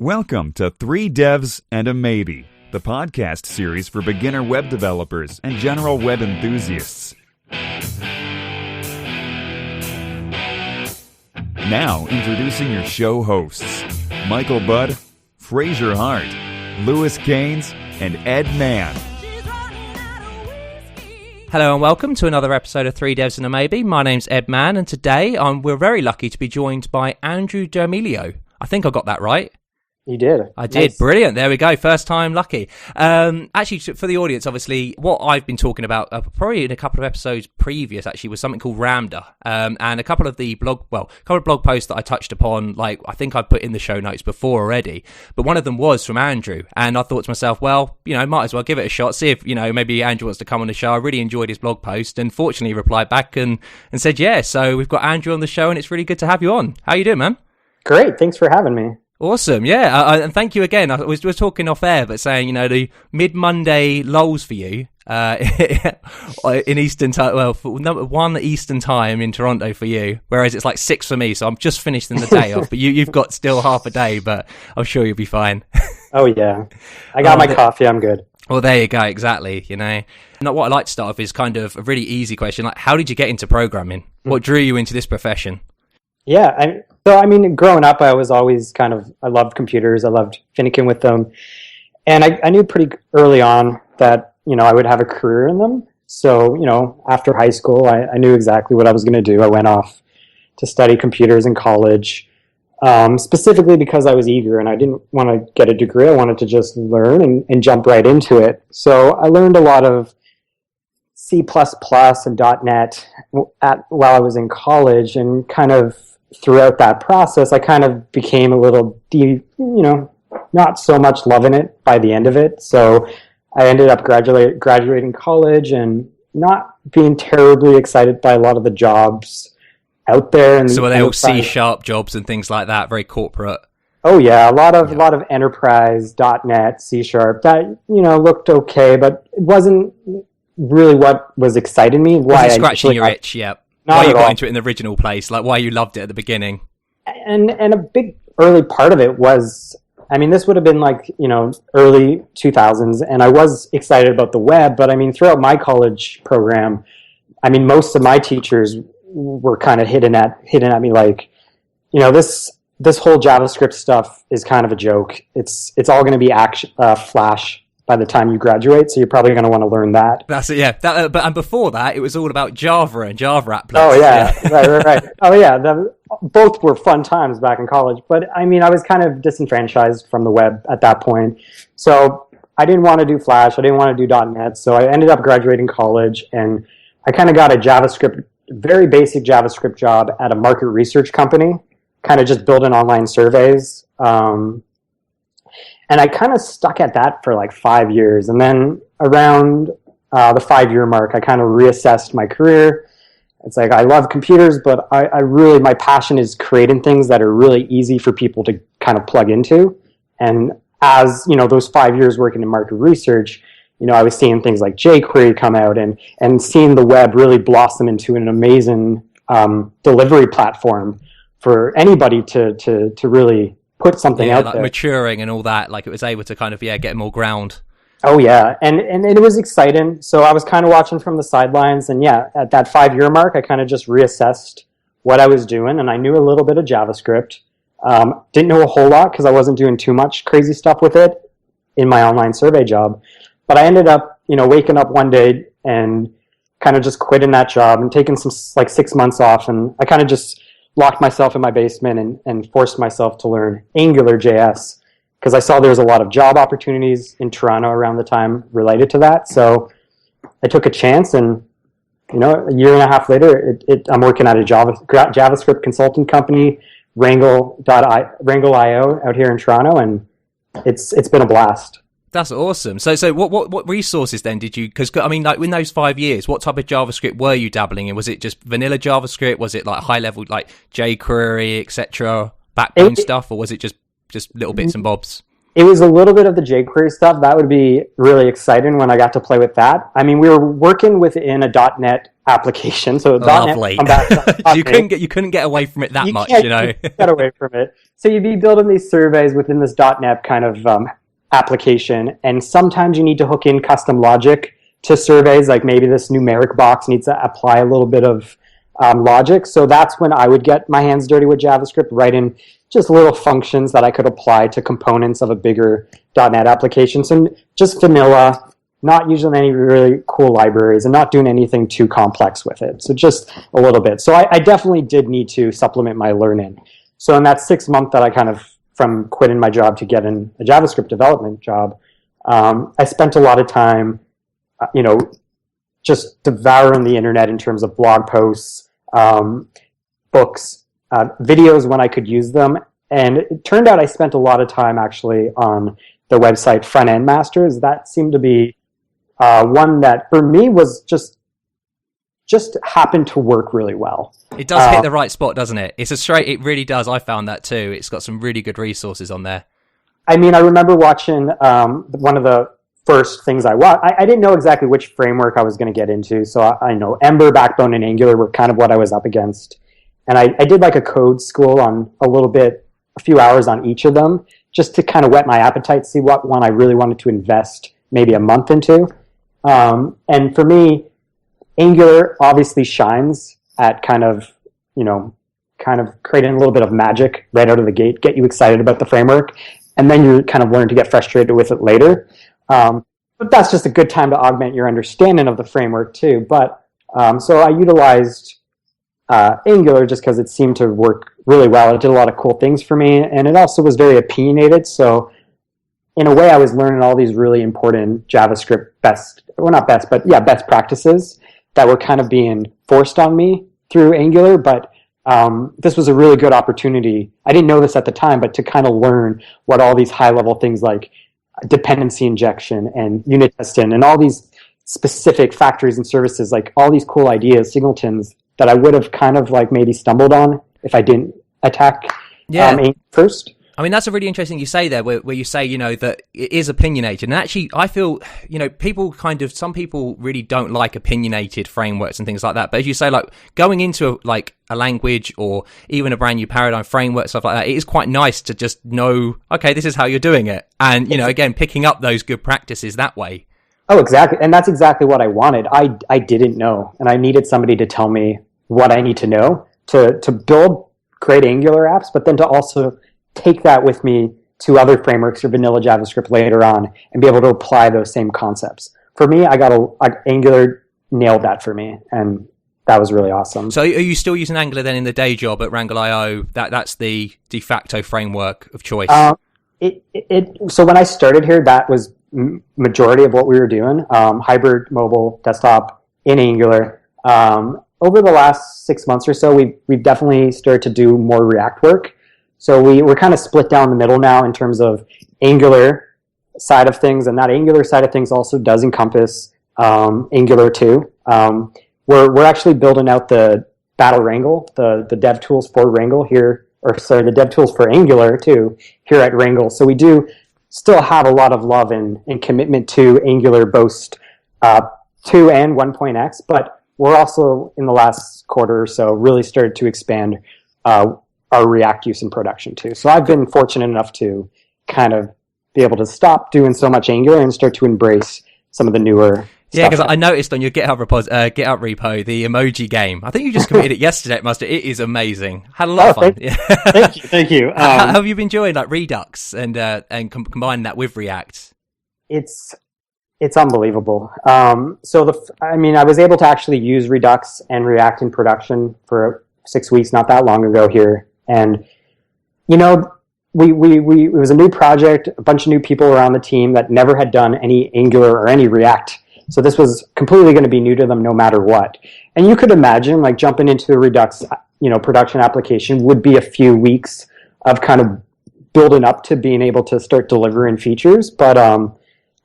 Welcome to Three Devs and a Maybe, the podcast series for beginner web developers and general web enthusiasts. Now, introducing your show hosts, Michael Budd, Fraser Hart, Lewis Keynes, and Ed Mann. Hello and welcome to another episode of Three Devs and a Maybe. My name's Ed Mann, and today we're very lucky to be joined by Andrew D'Amelio. I think I got that right. You did. I did. Nice. Brilliant. There we go. First time lucky. Actually, for the audience, obviously, what I've been talking about probably in a couple of episodes previous, actually, was something called Ramda. And a couple of blog posts that I touched upon, like I think I've put in the show notes before already. But one of them was from Andrew. And I thought to myself, well, might as well give it a shot. See if, maybe Andrew wants to come on the show. I really enjoyed his blog post and fortunately he replied back and said, yeah. So we've got Andrew on the show and it's really good to have you on. How you doing, man? Great. Thanks for having me. Awesome, yeah, and thank you again. I was talking off air, but saying, the mid-Monday lulls for you in Eastern time, well, for 1 Eastern time in Toronto for you, whereas it's like 6 for me, so I'm just finishing the day off, but you've got still half a day, but I'm sure you'll be fine. Oh, yeah. I got my coffee, I'm good. Well, there you go, exactly, And what I like to start off is kind of a really easy question, like, how did you get into programming? What drew you into this profession? Yeah, growing up, I was always I loved computers. I loved finicking with them. And I knew pretty early on that, I would have a career in them. So, after high school, I knew exactly what I was going to do. I went off to study computers in college, specifically because I was eager and I didn't want to get a degree. I wanted to just learn and jump right into it. So I learned a lot of C++ and .NET while I was in college, and kind of throughout that process, I kind of became a little, not so much loving it by the end of it. So I ended up graduating college and not being terribly excited by a lot of the jobs out there. And so were they all C# jobs and things like that, very corporate? Oh yeah, a lot of enterprise, .NET, C# that, looked okay, but it wasn't really what was exciting me. Why scratching your itch, yeah. Why you got into it in the original place, like why you loved it at the beginning. And a big early part of it was, this would have been like, early 2000s, and I was excited about the web, but throughout my college program, most of my teachers were kind of hitting at me like, this whole JavaScript stuff is kind of a joke. It's all going to be Flash by the time you graduate, so you're probably going to want to learn that. That's it, yeah. And before that, it was all about Java and Java applets. Oh, yeah. Right. Oh, yeah. Both were fun times back in college, but I was kind of disenfranchised from the web at that point. So I didn't want to do Flash. I didn't want to do .NET, so I ended up graduating college, and I kind of got a very basic JavaScript job at a market research company, kind of just building online surveys. And I kind of stuck at that for like 5 years. And then around the 5-year mark, I kind of reassessed my career. It's like, I love computers, but I really, my passion is creating things that are really easy for people to kind of plug into. And as, those 5 years working in market research, I was seeing things like jQuery come out and seeing the web really blossom into an amazing delivery platform for anybody to really put something out like there. Maturing and all that, like it was able to kind of get more ground. Oh yeah, and it was exciting. So I was kind of watching from the sidelines, and yeah, at that 5-year mark, I kind of just reassessed what I was doing, and I knew a little bit of JavaScript. Didn't know a whole lot because I wasn't doing too much crazy stuff with it in my online survey job. But I ended up, waking up one day and kind of just quitting that job and taking some 6 months off, and I kind of just locked myself in my basement and forced myself to learn AngularJS because I saw there was a lot of job opportunities in Toronto around the time related to that. So I took a chance, and a year and a half later, I'm working at a JavaScript consulting company, Wrangle.io, out here in Toronto, and it's been a blast. That's awesome. So what resources then did you, because like in those 5 years, what type of JavaScript were you dabbling in? Was it just vanilla JavaScript? Was it like high level, like jQuery, etc., backbone stuff, or was it just little bits and bobs? It was a little bit of the jQuery stuff. That would be really exciting when I got to play with that. I mean, we were working within a .NET application, so Lovely. .NET. You couldn't get away from it that much, you know. You can't get away from it. So you'd be building these surveys within this .NET kind of application, and sometimes you need to hook in custom logic to surveys, like maybe this numeric box needs to apply a little bit of logic. So that's when I would get my hands dirty with JavaScript, writing just little functions that I could apply to components of a bigger .NET application. So just vanilla, not using any really cool libraries and not doing anything too complex with it. So just a little bit. So I definitely did need to supplement my learning. So in that 6 month that I kind of, from quitting my job to getting a JavaScript development job, I spent a lot of time, just devouring the internet in terms of blog posts, books, videos when I could use them. And it turned out I spent a lot of time actually on the website Frontend Masters. That seemed to be one that for me was just happened to work really well. It does hit the right spot, doesn't it? It really does. I found that too. It's got some really good resources on there. I mean, I remember watching one of the first things I watched. I didn't know exactly which framework I was going to get into. So I know Ember, Backbone, and Angular were kind of what I was up against. And I did like a code school on a few hours on each of them, just to kind of whet my appetite, see what one I really wanted to invest maybe a month into. And for me, Angular obviously shines at kind of creating a little bit of magic right out of the gate, get you excited about the framework, and then you kind of learn to get frustrated with it later. But that's just a good time to augment your understanding of the framework too. But so I utilized Angular just because it seemed to work really well. It did a lot of cool things for me, and it also was very opinionated. So in a way, I was learning all these really important JavaScript best practices that were kind of being forced on me through Angular. But this was a really good opportunity. I didn't know this at the time, but to kind of learn what all these high-level things like dependency injection and unit testing and all these specific factories and services, like all these cool ideas, singletons, that I would have kind of like maybe stumbled on if I didn't attack first. I mean, that's a really interesting you say there, where you say, that it is opinionated. And actually, I feel, some people really don't like opinionated frameworks and things like that. But as you say, like going into a language or even a brand new paradigm framework, stuff like that, it is quite nice to just know, okay, this is how you're doing it. And, again, picking up those good practices that way. Oh, exactly. And that's exactly what I wanted. I didn't know, and I needed somebody to tell me what I need to know to build great Angular apps, but then to also take that with me to other frameworks or vanilla JavaScript later on and be able to apply those same concepts. For me, Angular nailed that for me, and that was really awesome. So are you still using Angular then in the day job at Wrangle.io? That's the de facto framework of choice? So when I started here, that was majority of what we were doing, hybrid mobile desktop in Angular. Over the last 6 months or so, we've definitely started to do more React work. So we're kind of split down the middle now in terms of Angular side of things, and that Angular side of things also does encompass Angular too. We're actually building out the Battle Wrangle, the dev tools for Wrangle here, the dev tools for Angular too here at Wrangle. So we do still have a lot of love and commitment to Angular both 2 and 1.x, but we're also in the last quarter or so really started to expand our React use in production too. So I've been fortunate enough to kind of be able to stop doing so much Angular and start to embrace some of the newer Yeah, because I noticed on your GitHub repo the emoji game. I think you just committed it yesterday, Master. It is amazing. Had a lot of fun. Thank you. How have you been enjoying like Redux and combining that with React? It's unbelievable. I was able to actually use Redux and React in production for 6 weeks, not that long ago here, and it was a new project. A bunch of new people were on the team that never had done any Angular or any React. So this was completely going to be new to them no matter what. And you could imagine like jumping into a Redux, production application would be a few weeks of kind of building up to being able to start delivering features. But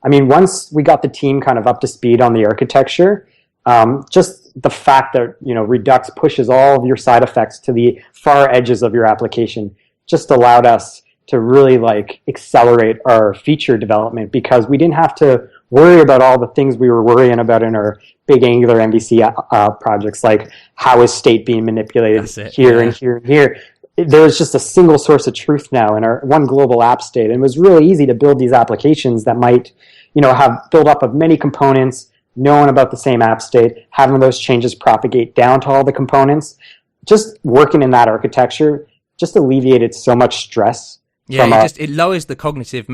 once we got the team kind of up to speed on the architecture, just the fact that, Redux pushes all of your side effects to the far edges of your application just allowed us to really like accelerate our feature development, because we didn't have to worry about all the things we were worrying about in our big Angular MVC projects, like how is state being manipulated here and here and here. There's just a single source of truth now in our one global app state, and it was really easy to build these applications that might, have built up of many components, knowing about the same app state, having those changes propagate down to all the components. Just working in that architecture just alleviated so much stress. Yeah, it lowers the cognitive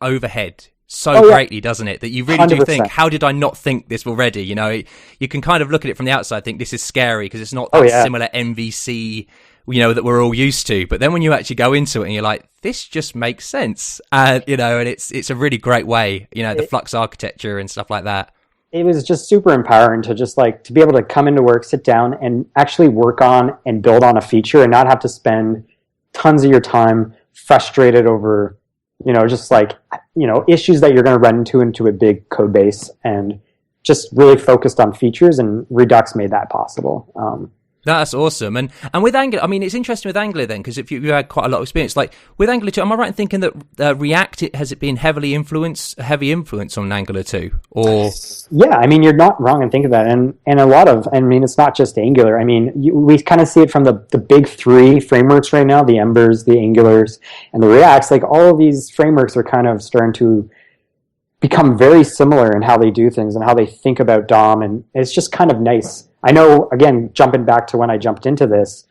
overhead so greatly, doesn't it? That you really 100%. Do think, how did I not think this already? You can kind of look at it from the outside, think this is scary because it's not that similar MVC, that we're all used to. But then when you actually go into it and you're like, this just makes sense. And it's a really great way, the Flux architecture and stuff like that. It was just super empowering to just to be able to come into work, sit down and actually work on and build on a feature and not have to spend tons of your time frustrated over, issues that you're going to run into a big code base, and just really focused on features, and Redux made that possible. That's awesome. And with Angular, I mean, it's interesting with Angular then, because if you had quite a lot of experience, like with Angular 2, am I right in thinking that React, has it been heavy influence on Angular 2? Or yeah, I mean, you're not wrong in thinking that. And a lot of, it's not just Angular. I mean, we kind of see it from the big three frameworks right now, the Embers, the Angulars, and the Reacts. Like all of these frameworks are kind of starting to become very similar in how they do things and how they think about DOM. And it's just kind of nice. I know, again, jumping back to when I jumped into this,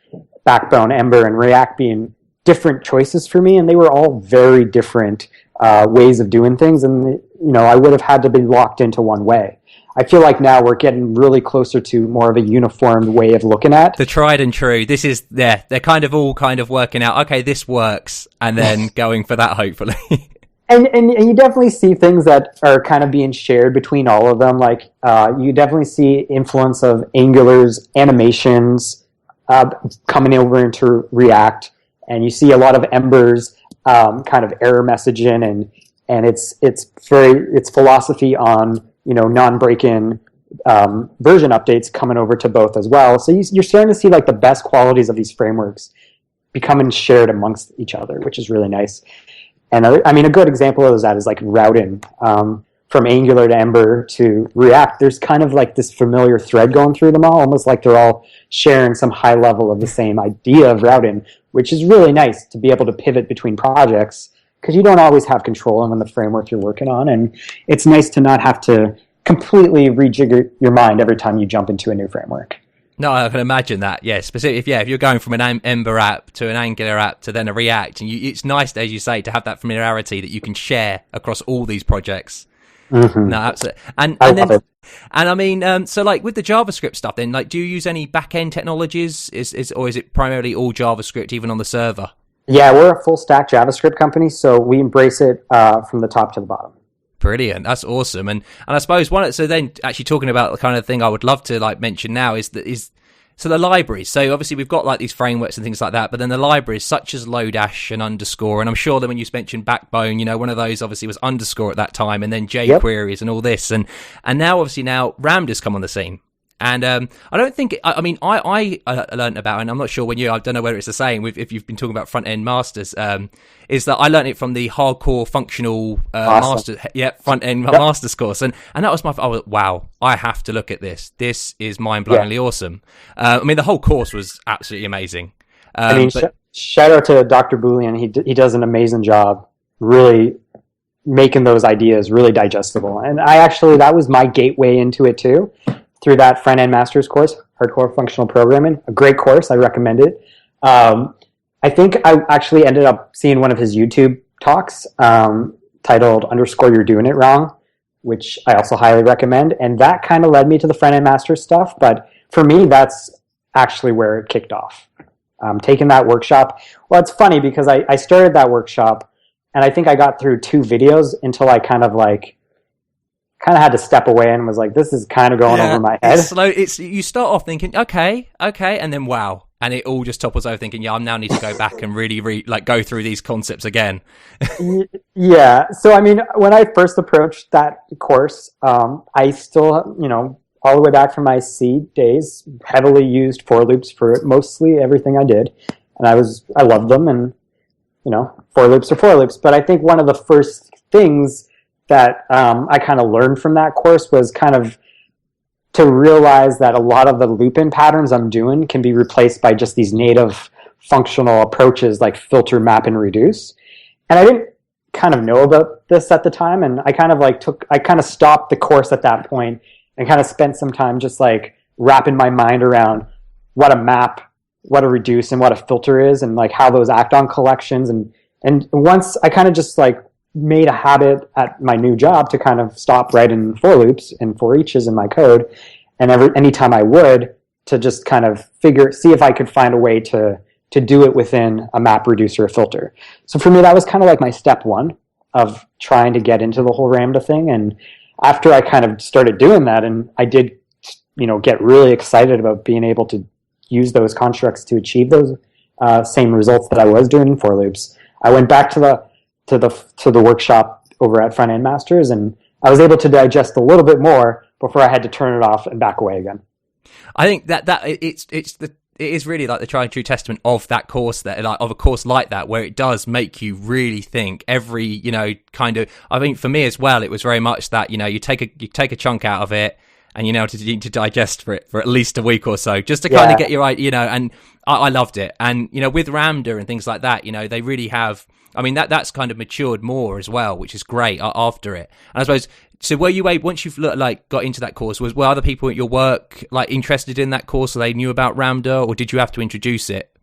Backbone, Ember, and React being different choices for me, and they were all very different ways of doing things, and I would have had to be locked into one way. I feel like now we're getting really closer to more of a uniformed way of looking at the tried and true. This is they're kind of all kind of working out, okay, this works, and then going for that, hopefully. And you definitely see things that are kind of being shared between all of them. Like you definitely see influence of Angular's animations coming over into React, and you see a lot of Ember's kind of error messaging and its philosophy on non-break-in version updates coming over to both as well. So you're starting to see like the best qualities of these frameworks becoming shared amongst each other, which is really nice. And a good example of that is like routing from Angular to Ember to React. There's kind of like this familiar thread going through them all, almost like they're all sharing some high level of the same idea of routing, which is really nice to be able to pivot between projects, because you don't always have control on the framework you're working on. And it's nice to not have to completely rejigger your mind every time you jump into a new framework. No, I can imagine that. Yeah, specifically, if you're going from an Ember app to an Angular app to then a React, and it's nice, as you say, to have that familiarity that you can share across all these projects. Mm-hmm. No, absolutely. And I mean, so like with the JavaScript stuff, then, like, do you use any back-end technologies? Or is it primarily all JavaScript, even on the server? Yeah, we're a full stack JavaScript company, so we embrace it from the top to the bottom. Brilliant. That's awesome. And I suppose so then actually talking about the kind of thing I would love to like mention now is the libraries. So obviously we've got like these frameworks and things like that, but then the libraries such as Lodash and Underscore, and I'm sure that when you mentioned Backbone, one of those obviously was Underscore at that time, and then jQueries and all this, and now obviously now Ramda's come on the scene. And I don't think, I learned about, and I'm not sure when I don't know whether it's the same if you've been talking about Frontend Masters, is that I learned it from the hardcore functional awesome. Frontend Masters course. And that was wow, I have to look at this. This is mind-blowingly awesome. The whole course was absolutely amazing. Shout out to Dr. Boolean. He does an amazing job really making those ideas really digestible. And that was my gateway into it too, through that Frontend Masters course, Hardcore Functional Programming. A great course. I recommend it. I think I actually ended up seeing one of his YouTube talks titled Underscore You're Doing It Wrong, which I also highly recommend. And that kind of led me to the Frontend Masters stuff. But for me, that's actually where it kicked off. Taking that workshop. Well, it's funny because I started that workshop, and I think I got through 2 videos until I kind of had to step away and was like, this is kind of going over my head. It's slow. You start off thinking, okay, and then wow. And it all just topples over thinking, I now need to go back and really go through these concepts again. Yeah. So, when I first approached that course, I still, all the way back from my C days, heavily used for loops for mostly everything I did. And I loved them. And, for loops are for loops. But I think one of the first things that I kind of learned from that course was kind of to realize that a lot of the loop-in patterns I'm doing can be replaced by just these native functional approaches like filter, map, and reduce. And I didn't kind of know about this at the time, and I kind of stopped the course at that point and kind of spent some time just like wrapping my mind around what a map, what a reduce, and what a filter is, and like how those act on collections. And once I kind of just like made a habit at my new job to kind of stop writing for loops and for eaches in my code, and anytime I would, to just kind of see if I could find a way to do it within a map, reducer, or filter. So for me, that was kind of like my step one of trying to get into the whole Ramda thing. And after I kind of started doing that, and I did, get really excited about being able to use those constructs to achieve those same results that I was doing in for loops, I went back to the workshop over at Frontend Masters, and I was able to digest a little bit more before I had to turn it off and back away again. I think that it is really like the tried and true testament of that course, of a course like that, where it does make you really think every, kind of, I think for me as well, it was very much that, you take a chunk out of it and you need to digest for it for at least a week or so, just to kind of get your right, and I loved it. And, with Ramda and things like that, they really have, I mean, that's kind of matured more as well, which is great after it. And I suppose, so were you able, once you've got into that course, were other people at your work interested in that course, so they knew about Ramda, or did you have to introduce it?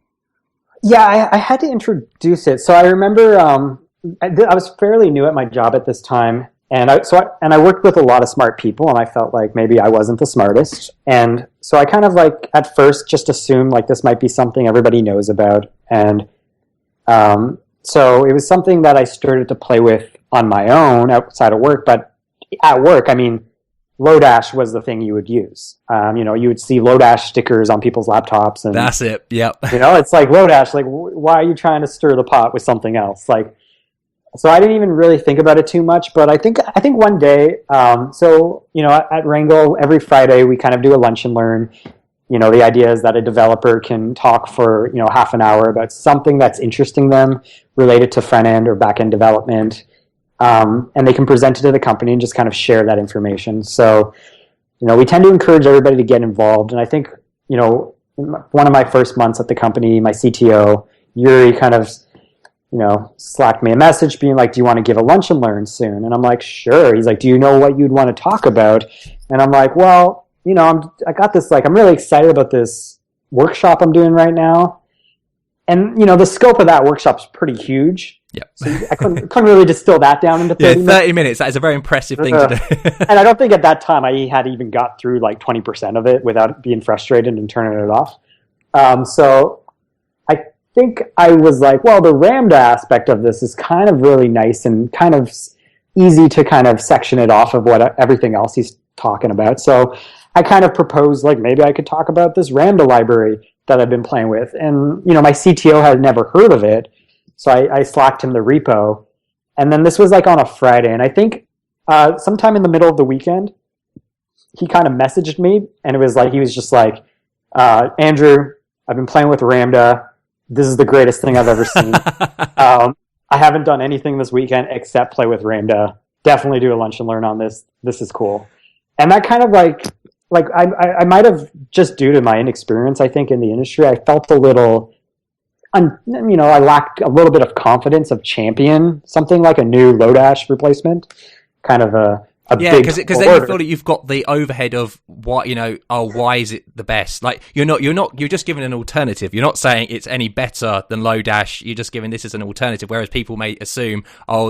Yeah, I had to introduce it. So I remember I was fairly new at my job at this time, and I worked with a lot of smart people, and I felt like maybe I wasn't the smartest. And so I kind of at first just assumed this might be something everybody knows about. And so it was something that I started to play with on my own outside of work, but at work, I mean, Lodash was the thing you would use. You would see Lodash stickers on people's laptops, and that's it. Yep. It's like Lodash. Like, why are you trying to stir the pot with something else? So I didn't even really think about it too much. But I think one day, at Wrangle every Friday we kind of do a lunch and learn. The idea is that a developer can talk for half an hour about something that's interesting them related to front end or back end development. And they can present it to the company and just kind of share that information. So, we tend to encourage everybody to get involved. And I think, one of my first months at the company, my CTO, Yuri, kind of, slacked me a message being like, do you want to give a lunch and learn soon? And I'm like, sure. He's like, do you know what you'd want to talk about? And I'm like, well, I got this, I'm really excited about this workshop I'm doing right now. And, the scope of that workshop's pretty huge. Yeah. So I couldn't really distill that down into 30 minutes. 30 minutes. That is a very impressive thing to do. And I don't think at that time I had even got through 20% of it without being frustrated and turning it off. So I think I was like, well, the Ramda aspect of this is kind of really nice and kind of easy to kind of section it off of what everything else he's talking about. So I kind of proposed maybe I could talk about this Ramda library that I've been playing with. And, my CTO had never heard of it. So I slacked him the repo. And then this was on a Friday. And I think sometime in the middle of the weekend, he kind of messaged me. And it was he was just like, Andrew, I've been playing with Ramda. This is the greatest thing I've ever seen. I haven't done anything this weekend except play with Ramda. Definitely do a lunch and learn on this. This is cool. And that kind of I might have, just due to my inexperience, I think, in the industry, I felt a little, I lacked a little bit of confidence of champion something like a new Lodash replacement, kind of a big because then you feel that you've got the overhead of what, why is it the best? You're just giving an alternative. You're not saying it's any better than Lodash. You're just giving this as an alternative, whereas people may assume,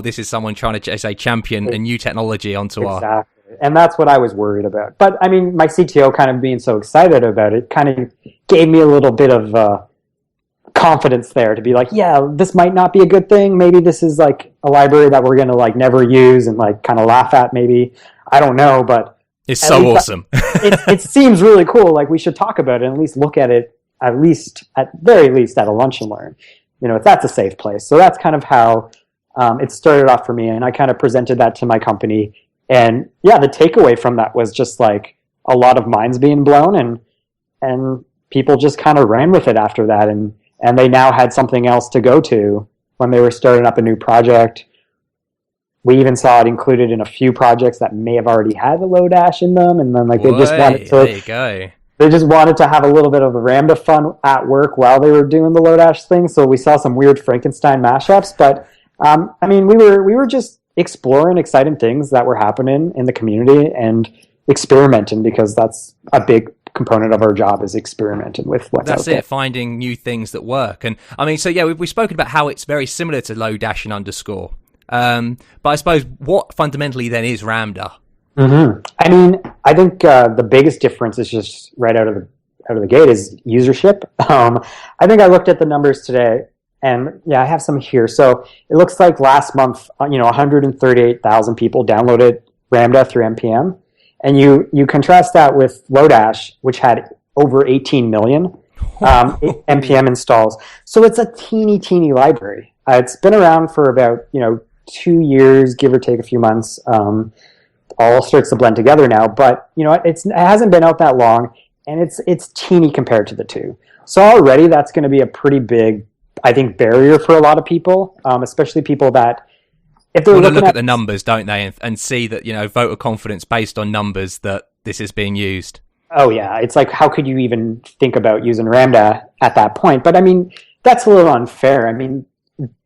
this is someone trying to say champion a new technology onto our... And that's what I was worried about. But, I mean, my CTO kind of being so excited about it kind of gave me a little bit of confidence there to be like, yeah, this might not be a good thing. Maybe this is a library that we're going to never use and kind of laugh at maybe. I don't know, but... It's so awesome. It seems really cool. We should talk about it and at least look at it, at very least, at a lunch and learn. If that's a safe place. So that's kind of how it started off for me. And I kind of presented that to my company. And yeah, the takeaway from that was just a lot of minds being blown, and people just kind of ran with it after that, and they now had something else to go to when they were starting up a new project. We even saw it included in a few projects that may have already had the Lodash in them, and then like they just wanted to. There you go. They just wanted to have a little bit of the Ramda fun at work while they were doing the Lodash thing. So we saw some weird Frankenstein mashups, but I mean, we were just exploring exciting things that were happening in the community and experimenting, because that's a big component of our job, is experimenting with what's out there. That's it, finding new things that work. And I mean, so yeah, we've spoken about how it's very similar to Lodash and underscore. But I suppose what fundamentally then is Ramda? Mm-hmm. I mean, I think the biggest difference is just right out of the gate is usership. I think I looked at the numbers today, and yeah, I have some here. So it looks like last month, 138,000 people downloaded Ramda through npm, and you contrast that with Lodash, which had over 18 million npm installs. So it's a teeny library. It's been around for about 2 years, give or take a few months. All starts to blend together now, but it hasn't been out that long, and it's teeny compared to the two. So already that's going to be a pretty big, I think, barrier for a lot of people, especially people that if they're looking look at the numbers, don't they, and see that vote of confidence based on numbers that this is being used. Oh yeah, it's like, how could you even think about using Ramda at that point? But I mean, that's a little unfair. I mean,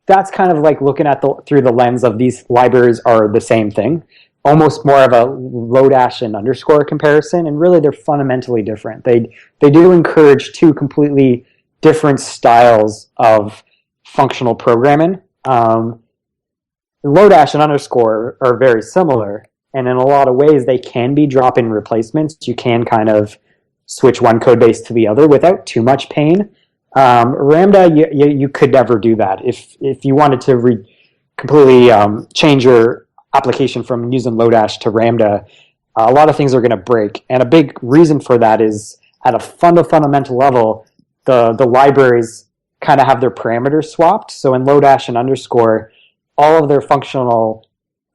that's kind of like looking at through the lens of these libraries are the same thing. Almost more of a Lodash and underscore comparison, and really they're fundamentally different. They do encourage two completely different styles of functional programming. Lodash and underscore are very similar, and in a lot of ways they can be drop-in replacements. You can kind of switch one code base to the other without too much pain. Ramda, you could never do that. If you wanted to completely change your application from using Lodash to Ramda, a lot of things are going to break. And a big reason for that is at a fundamental level, the libraries kind of have their parameters swapped. So in Lodash and underscore, all of their functional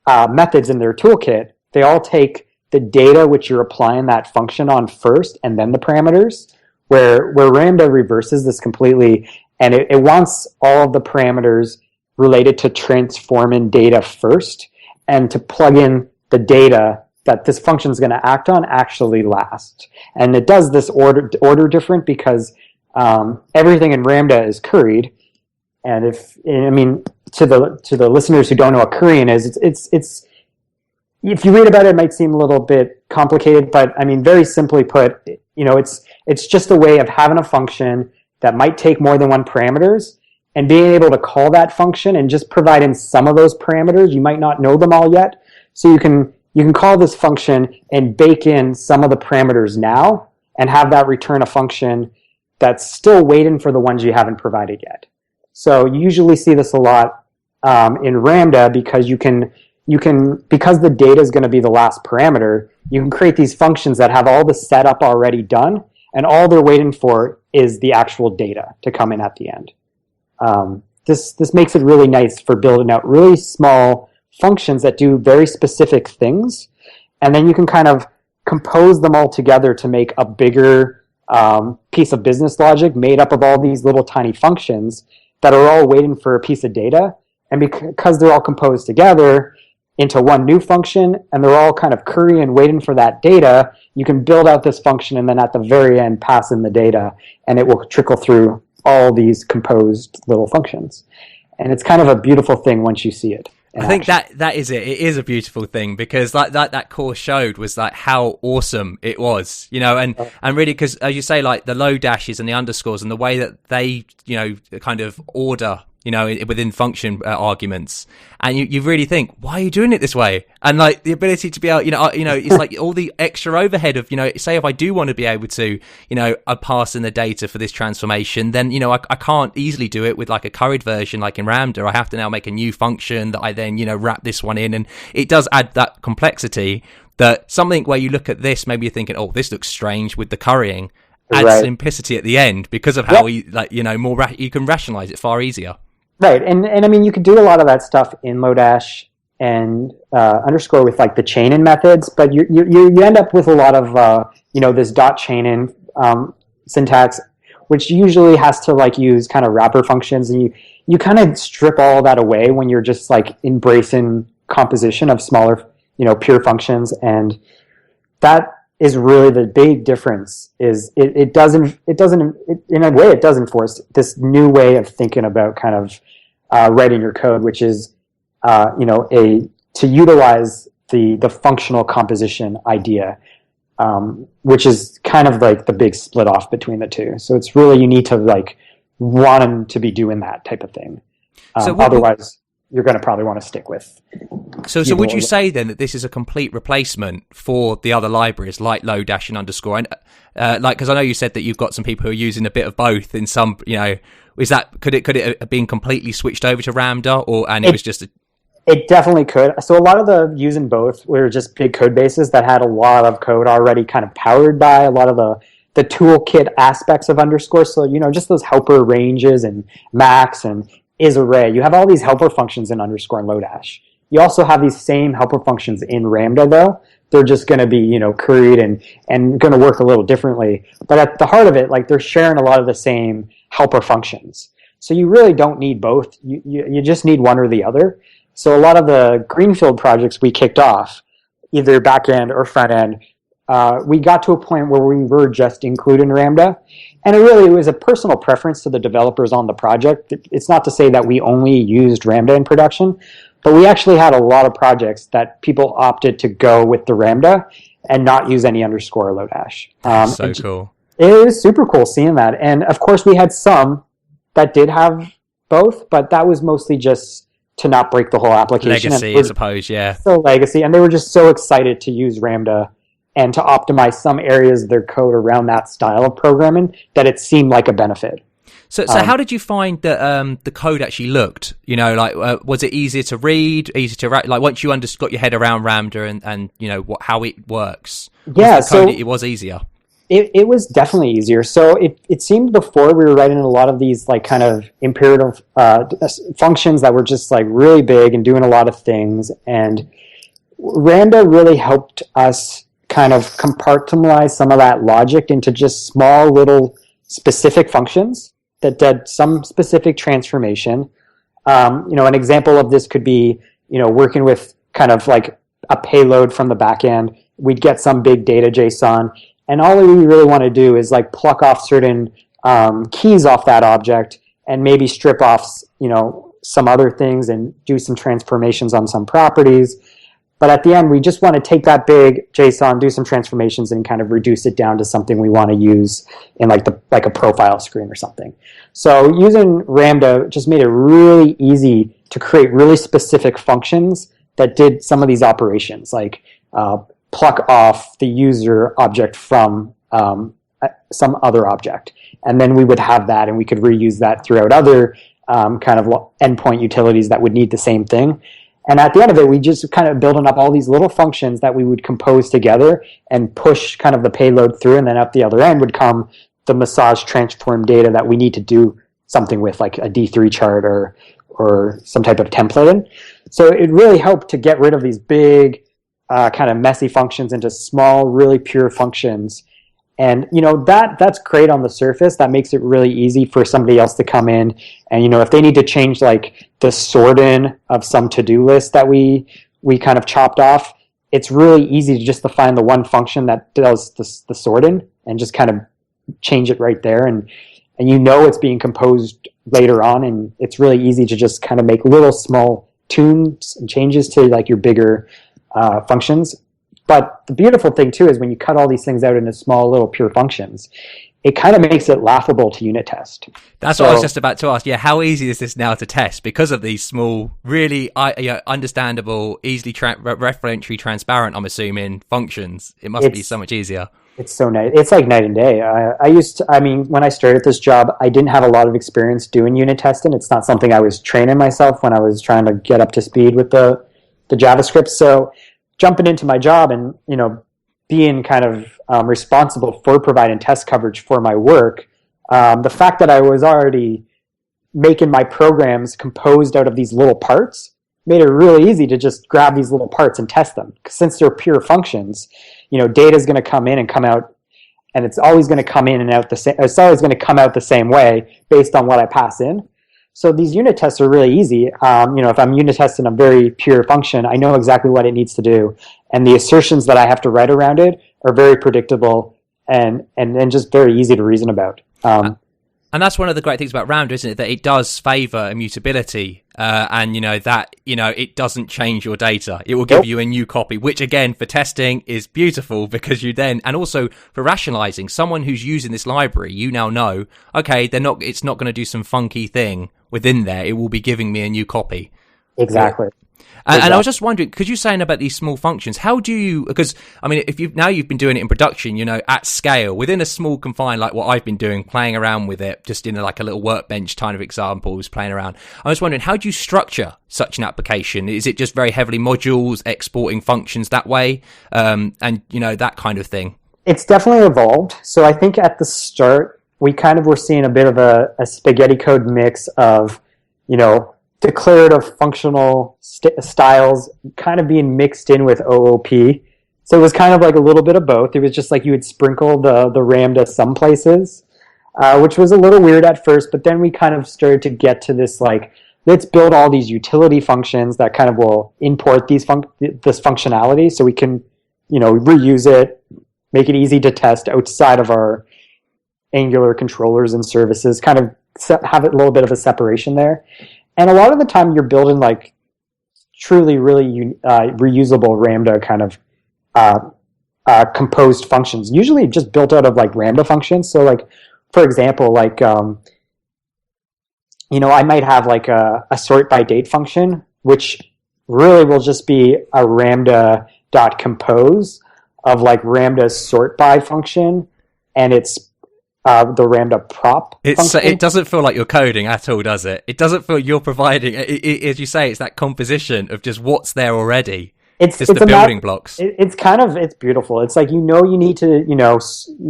methods in their toolkit, they all take the data which you're applying that function on first, and then the parameters, where Ramda reverses this completely, and it wants all of the parameters related to transforming data first, and to plug in the data that this function is going to act on actually last. And it does this order different because everything in Ramda is curried. And to the listeners who don't know what currying is, it's if you read about it, it might seem a little bit complicated, but I mean, very simply put, it's just a way of having a function that might take more than one parameters, and being able to call that function and just provide in some of those parameters. You might not know them all yet. So you can call this function and bake in some of the parameters now and have that return a function that's still waiting for the ones you haven't provided yet. So you usually see this a lot in Ramda, because because the data is going to be the last parameter, you can create these functions that have all the setup already done, and all they're waiting for is the actual data to come in at the end. This makes it really nice for building out really small functions that do very specific things, and then you can kind of compose them all together to make a bigger piece of business logic made up of all these little tiny functions that are all waiting for a piece of data. And because they're all composed together into one new function, and they're all kind of curry and waiting for that data, you can build out this function and then at the very end pass in the data, and it will trickle through all these composed little functions. And it's kind of a beautiful thing once you see it. I think that is it. It is a beautiful thing, because like that course showed was like how awesome it was, and really, because as you say, like the Lodashes and the underscores and the way that they, kind of order, within function arguments, and you really think, why are you doing it this way? And like the ability to be able, it's like all the extra overhead of, say if I do want to be able to, pass in the data for this transformation, then, I can't easily do it with like a curried version like in Ramda. I have to now make a new function that I then, wrap this one in, and it does add that complexity that something where you look at this, maybe you're thinking, oh, this looks strange with the currying, adds simplicity at the end because of how you can rationalize it far easier. Right, and I mean, you could do a lot of that stuff in Lodash and underscore with like the chain-in methods, but you end up with a lot of this dot chain-in syntax, which usually has to like use kind of wrapper functions, and you kind of strip all of that away when you're just like embracing composition of smaller, pure functions. And that is really the big difference. Is it doesn't in a way it does enforce this new way of thinking about kind of writing your code, which is to utilize the functional composition idea, which is kind of like the big split off between the two. So it's really, you need to like want them to be doing that type of thing. Otherwise, you're going to probably want to stick with. So would you say then that this is a complete replacement for the other libraries like Lodash and underscore? And because I know you said that you've got some people who are using a bit of both in some, could it have been completely switched over to Ramda, it was just It definitely could. So a lot of the using both were just big code bases that had a lot of code already kind of powered by a lot of the toolkit aspects of underscore. So, just those helper ranges and max and is array. You have all these helper functions in underscore and Lodash. You also have these same helper functions in Ramda, though. They're just going to be, curried and going to work a little differently. But at the heart of it, like, they're sharing a lot of the same helper functions. So you really don't need both. You just need one or the other. So a lot of the greenfield projects we kicked off, either back end or front end, we got to a point where we were just including Ramda. And it really was a personal preference to the developers on the project. It's not to say that we only used Ramda in production, but we actually had a lot of projects that people opted to go with the Ramda and not use any underscore or Lodash. So cool. It was super cool seeing that. And of course, we had some that did have both, but that was mostly just to not break the whole application. Legacy, I suppose, yeah. So legacy. And they were just so excited to use Ramda and to optimize some areas of their code around that style of programming that it seemed like a benefit. So how did you find that the code actually looked? Was it easier to read, easier to write? Like, once you got your head around Ramda and how it works, it was easier. It was definitely easier. So it seemed before we were writing a lot of these like kind of imperative functions that were just like really big and doing a lot of things. And Ramda really helped us kind of compartmentalize some of that logic into just small little specific functions that did some specific transformation. An example of this could be, working with kind of like a payload from the back end. We'd get some big data JSON, and all we really want to do is like pluck off certain keys off that object and maybe strip off, some other things and do some transformations on some properties. But at the end, we just want to take that big JSON, do some transformations, and kind of reduce it down to something we want to use in like a profile screen or something. So using Ramda just made it really easy to create really specific functions that did some of these operations, like pluck off the user object from some other object. And then we would have that, and we could reuse that throughout other kind of endpoint utilities that would need the same thing. And at the end of it, we just kind of building up all these little functions that we would compose together and push kind of the payload through. And then at the other end would come the massage transform data that we need to do something with, like a D3 chart or some type of templating. So it really helped to get rid of these big kind of messy functions into small, really pure functions. And, that's great on the surface. That makes it really easy for somebody else to come in. And, if they need to change like the sorting of some to-do list that we kind of chopped off, it's really easy to just to find the one function that does the sorting and just kind of change it right there. And it's being composed later on. And it's really easy to just kind of make little small tunes and changes to like your bigger functions. But the beautiful thing, too, is when you cut all these things out into small little pure functions, it kind of makes it laughable to unit test. That's what I was just about to ask. Yeah, how easy is this now to test? Because of these small, really understandable, easily referentially transparent, I'm assuming, functions. It must be so much easier. It's so nice. It's like night and day. When I started this job, I didn't have a lot of experience doing unit testing. It's not something I was training myself when I was trying to get up to speed with the JavaScript. So jumping into my job and, being kind of responsible for providing test coverage for my work, the fact that I was already making my programs composed out of these little parts made it really easy to just grab these little parts and test them. Since they're pure functions, data is going to come in and come out and it's always going to come in and out the same. It's always going to come out the same way based on what I pass in. So these unit tests are really easy. If I'm unit testing a very pure function, I know exactly what it needs to do, and the assertions that I have to write around it are very predictable and just very easy to reason about. And that's one of the great things about Ramda, isn't it? That it does favor immutability, and it doesn't change your data. It will give you a new copy, which again for testing is beautiful, because you then, and also for rationalizing, someone who's using this library, you now know, okay, it's not going to do some funky thing within there. It will be giving me a new copy. Exactly. And I was just wondering, because you're saying about these small functions, how do you, because I mean, if you've been doing it in production, at scale, within a small confine, like what I've been doing, playing around with it, just in like a little workbench kind of examples, playing around. I was wondering, how do you structure such an application? Is it just very heavily modules, exporting functions that way, and that kind of thing? It's definitely evolved. So I think at the start, we kind of were seeing a bit of a spaghetti code mix of, declarative functional styles kind of being mixed in with OOP. So it was kind of like a little bit of both. It was just like you would sprinkle the Ramda some places, which was a little weird at first, but then we kind of started to get to this like, let's build all these utility functions that kind of will import this functionality so we can, reuse it, make it easy to test outside of our Angular controllers and services, kind of have a little bit of a separation there. And a lot of the time you're building like truly really reusable Ramda kind of composed functions, usually just built out of like Ramda functions. So like, for example, like, I might have like a sort by date function, which really will just be a Ramda.compose of like Ramda's sort by function, and it's the Ramda prop function. It doesn't feel like you're coding at all, does it? It doesn't feel you're providing, as you say, it's that composition of just what's there already. It's the building blocks. It's beautiful. It's like, you need to,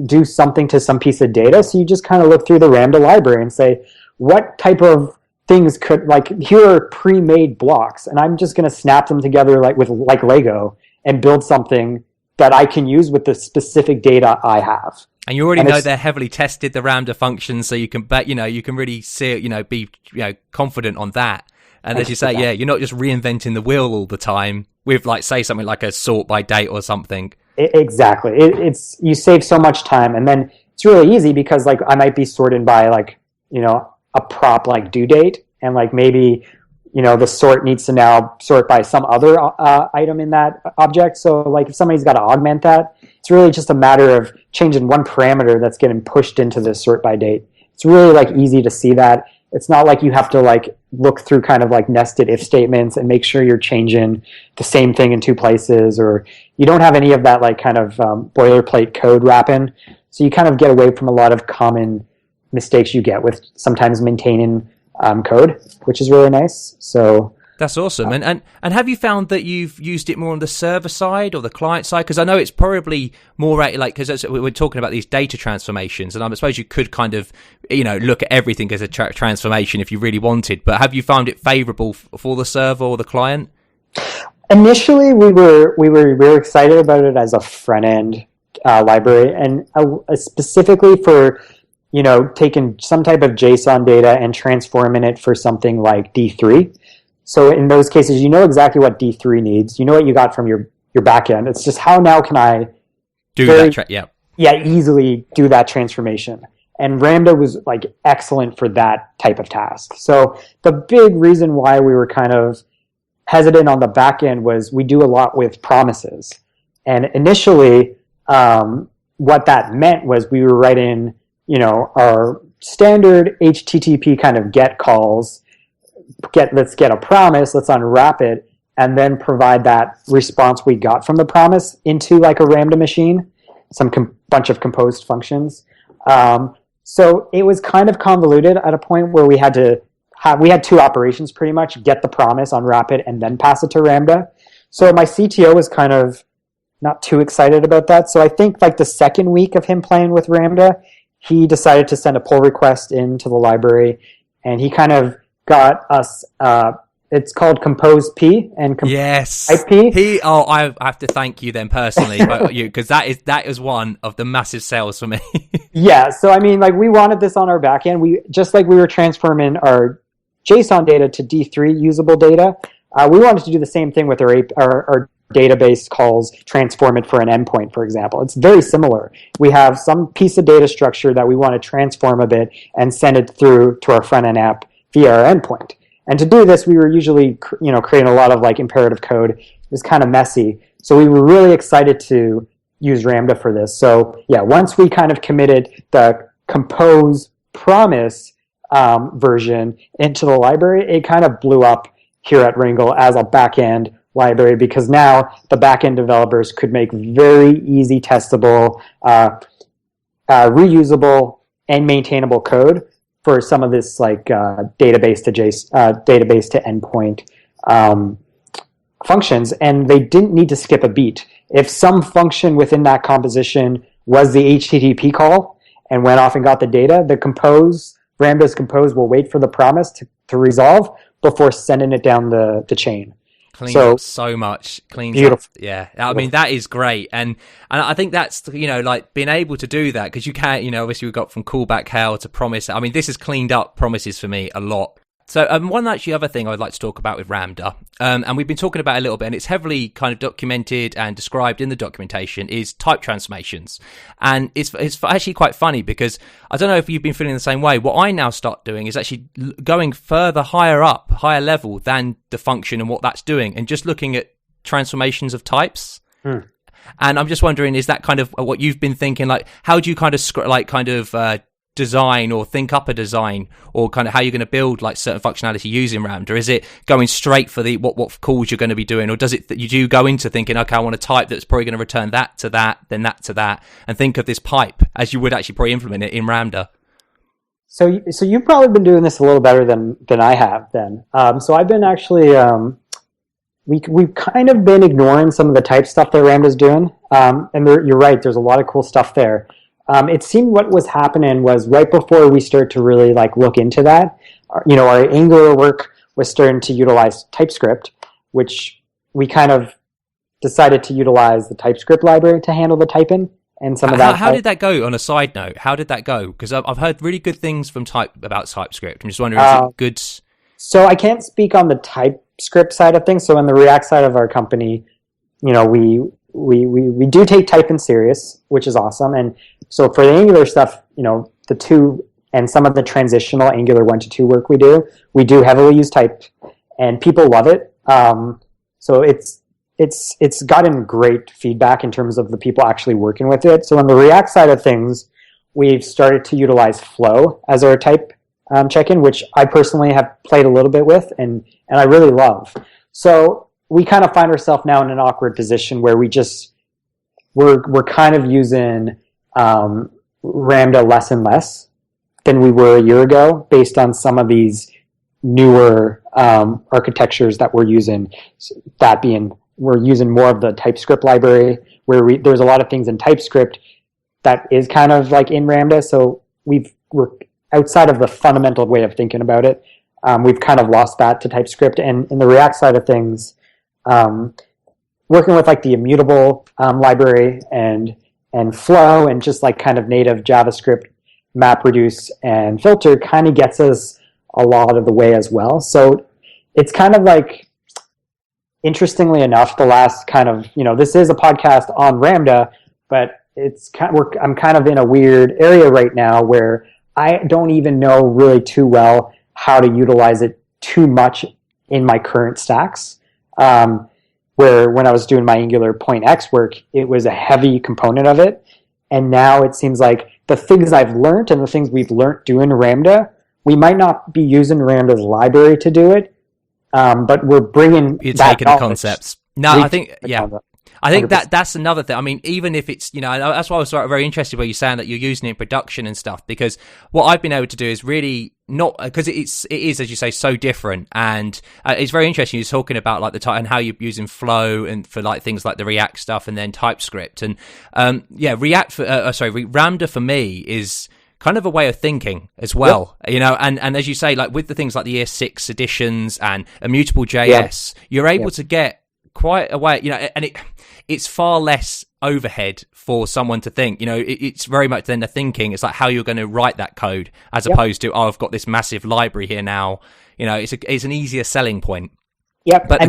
do something to some piece of data. So you just kind of look through the Ramda library and say, what type of things could, like, here are pre-made blocks, and I'm just going to snap them together like Lego and build something that I can use with the specific data I have. And you already know they're heavily tested, the Ramda functions, so you can bet, you can really see it, be, confident on that. And as you say, you're not just reinventing the wheel all the time with, like, say something like a sort by date or something. Exactly. It's you save so much time, and then it's really easy because, like, I might be sorted by, like, a prop like due date, and like maybe the sort needs to now sort by some other item in that object. So like if somebody's got to augment that, it's really just a matter of changing one parameter that's getting pushed into the sort by date. It's really like easy to see that. It's not like you have to like look through kind of like nested if statements and make sure you're changing the same thing in two places, or you don't have any of that like kind of boilerplate code wrapping. So you kind of get away from a lot of common mistakes you get with sometimes maintaining code, which is really nice. So that's awesome. And have you found that you've used it more on the server side or the client side? Because I know it's probably more like, because we're talking about these data transformations, and I suppose you could kind of look at everything as a transformation if you really wanted. But have you found it favorable for the server or the client? Initially, we were excited about it as a front end library, and specifically for taking some type of JSON data and transforming it for something like D3. So in those cases, exactly what D3 needs. You know what you got from your backend. It's just how now can I easily do that transformation. And Ramda was like excellent for that type of task. So the big reason why we were kind of hesitant on the backend was we do a lot with promises. And initially, what that meant was we were writing our standard HTTP kind of get calls, let's get a promise, let's unwrap it, and then provide that response we got from the promise into like a Ramda machine, some bunch of composed functions. So it was kind of convoluted at a point where we had two operations pretty much: get the promise, unwrap it, and then pass it to Ramda. So my CTO was kind of not too excited about that. So I think like the second week of him playing with Ramda, he decided to send a pull request into the library, and he kind of got us It's called Compose P and Yes. Type P. I have to thank you then personally, because that is one of the massive sales for me. Yeah. So I mean, like we wanted this on our backend. We just like we were transforming our JSON data to D3 usable data. We wanted to do the same thing with our database calls, transform it for an endpoint, for example. It's very similar. We have some piece of data structure that we want to transform a bit and send it through to our front end app via our endpoint. And to do this, we were usually, creating a lot of like imperative code. It was kind of messy. So we were really excited to use Ramda for this. So yeah, once we kind of committed the compose promise version into the library, it kind of blew up here at Ringle as a backend library, because now the backend developers could make very easy testable, reusable, and maintainable code for some of this like database to endpoint functions, and they didn't need to skip a beat. If some function within that composition was the HTTP call and went off and got the data, Ramda's compose will wait for the promise to resolve before sending it down the chain. Cleans up so much. Beautiful. Yeah. I mean, that is great. And I think that's, like being able to do that, because you can't, obviously we've got from callback hell to promise. I mean, this has cleaned up promises for me a lot. So one actually other thing I'd like to talk about with Ramda, and we've been talking about it a little bit, and it's heavily kind of documented and described in the documentation, is type transformations. And it's actually quite funny, because I don't know if you've been feeling the same way. What I now start doing is actually going higher level than the function and what that's doing, and just looking at transformations of types. And I'm just wondering, is that kind of what you've been thinking? Like, how do you kind of design or think up a design, or kind of how you're going to build like certain functionality using Ramda? Is it going straight for the what calls you're going to be doing, or does it that you do go into thinking, okay, I want a type that's probably going to return that to that, then that to that, and think of this pipe as you would actually probably implement it in Ramda? So you've probably been doing this a little better than I have then. So I've been actually we've kind of been ignoring some of the type stuff that Ramda's doing, and you're right, there's a lot of cool stuff there. It seemed what was happening was right before we started to really like look into that, our Angular work was starting to utilize TypeScript, which we kind of decided to utilize the TypeScript library to handle the typing and some of that. How did that go? On a side note, how did that go? Because I've heard really good things about TypeScript. I'm just wondering, is it good? So I can't speak on the TypeScript side of things. So on the React side of our company, we do take typing serious, which is awesome. And so for the Angular stuff, the 2 and some of the transitional Angular 1 to 2 work we do heavily use type, and people love it. So it's gotten great feedback in terms of the people actually working with it. So on the React side of things, we've started to utilize Flow as our type check-in, which I personally have played a little bit with, and I really love. So we kind of find ourselves now in an awkward position where we're kind of using Ramda less and less than we were a year ago, based on some of these newer architectures that we're using. That being, we're using more of the TypeScript library, where there's a lot of things in TypeScript that is kind of like in Ramda. So we're outside of the fundamental way of thinking about it. We've kind of lost that to TypeScript. And in the React side of things, working with like the immutable library and Flow and just like kind of native JavaScript map, reduce, and filter kind of gets us a lot of the way as well. So it's kind of like, interestingly enough, the last kind of, this is a podcast on Ramda, but I'm kind of in a weird area right now where I don't even know really too well how to utilize it too much in my current stacks. Where when I was doing my Angular .x work, it was a heavy component of it. And now it seems like the things I've learned and the things we've learned doing Ramda, we might not be using Ramda's library to do it, but we're bringing You're that taking the concepts. No, I think, yeah. I think 100%. that's another thing. I mean, even if it's, that's why I was sort of very interested where you're saying that you're using it in production and stuff, because what I've been able to do is really not, because it is, as you say, so different. And it's very interesting. You're talking about like the type and how you're using Flow and for like things like the React stuff and then TypeScript. And Ramda for me is kind of a way of thinking as well, you know, and as you say, like with the things like the year 6 editions and Immutable JS, you're able to get quite a way, you know, and it's far less overhead for someone to think, you know, it's very much then the thinking, it's like how you're going to write that code as opposed to, oh, I've got this massive library here now, you know, it's an easier selling point. Yep. But